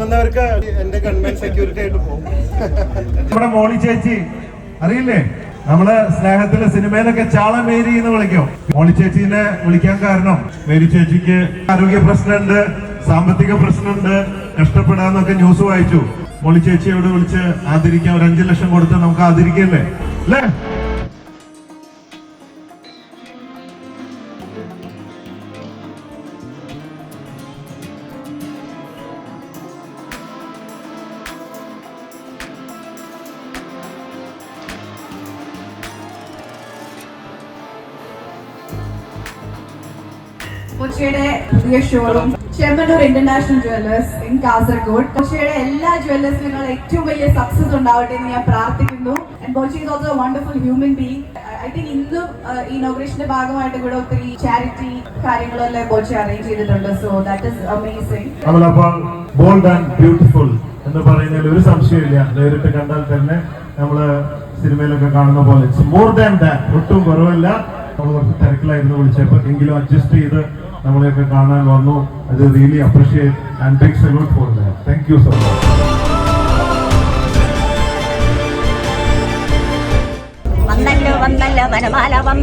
വാങ്ങുന്നവർക്ക് എന്റെ government security ആയിട്ട് പോകും. നമ്മുടെ മോളി ചേച്ചി അറിയില്ലേ, നമ്മള് സ്നേഹത്തിലെ സിനിമയിലൊക്കെ ചാള മേരി എന്ന് വിളിക്കും. മോളി ചേച്ചീനെ വിളിക്കാൻ കാരണം മേരി ചേച്ചിക്ക് ആരോഗ്യ പ്രശ്നമുണ്ട്, സാമ്പത്തിക പ്രശ്നമുണ്ട്, കഷ്ടപ്പെടാന്നൊക്കെ ന്യൂസ് വായിച്ചു. മോളി ചേച്ചിയോട് വിളിച്ച് ആദരിക്കാൻ 5 ലക്ഷം കൊടുത്ത് നമുക്ക് ആദരിക്കല്ലേ അല്ലേ? കൊച്ചിയുടെ പുതിയ showroom Chemmanur international Jewellers in Kasaragod. കൊച്ചിയുടെ എല്ലാ ജ്വല്ലേഴ്സിനും ഏറ്റവും വലിയ സക്സസ് ഉണ്ടാവട്ടെ എന്ന് ഞാൻ പ്രാർത്ഥിക്കുന്നു. Kochi is also wonderful human being. I think ഇന്നും ഇനോഗ്രേഷന്റെ ഭാഗമായിട്ട് ഇവിടെ ഒത്തിരി ചാരിറ്റി കാര്യങ്ങളെല്ലാം കൊച്ചി അറേഞ്ച് ചെയ്തിട്ടുണ്ട്. So that is amazing. നമ്മളപ്പോൾ ബോൾഡ് ആൻഡ് ബ്യൂട്ടിഫുൾ എന്ന് പറയുന്നതിൽ ഒരു സംശയമില്ല. നേരിട്ട് കണ്ടാൽ തന്നെ നമ്മള് സിനിമയിലൊക്കെ കാണുന്ന പോലെ മോർ ദാൻ ദാറ്റ്, ഒട്ടും കുറവല്ല. നമ്മൾ കുറച്ച് തിരക്കിലായിരുന്നു വിളിച്ചപ്പോൾ, എങ്കിലും അഡ്ജസ്റ്റ് ചെയ്ത് നമ്മളെയൊക്കെ കാണാൻ വന്നു. അത് really appreciate and big salute for that. Thank you so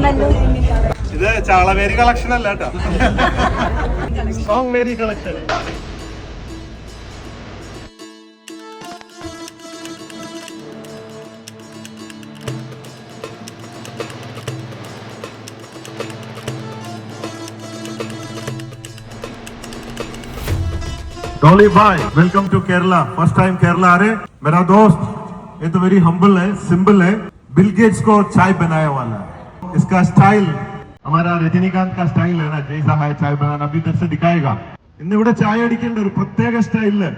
much. ഇത് ചാളമേരി കളക്ഷൻ അല്ല കേട്ടോ, സോങ് മേരി കളക്ഷൻ. डॉली भाई, welcome to Kerala. First time Kerala आ रहे. मेरा दोस्त ये तो वेरी हम्बल है, सिंपल है. बिल गेट्स को चाय बनाया वाला है. इसका स्टाइल हमारा रजनीकांत का स्टाइल है ना, जैसा है चाय बनाना, अभी इधर से दिखाएगा. ഇന്നിവിടെ ചായ അടിക്കേണ്ട ഒരു പ്രത്യേക സ്റ്റൈലില്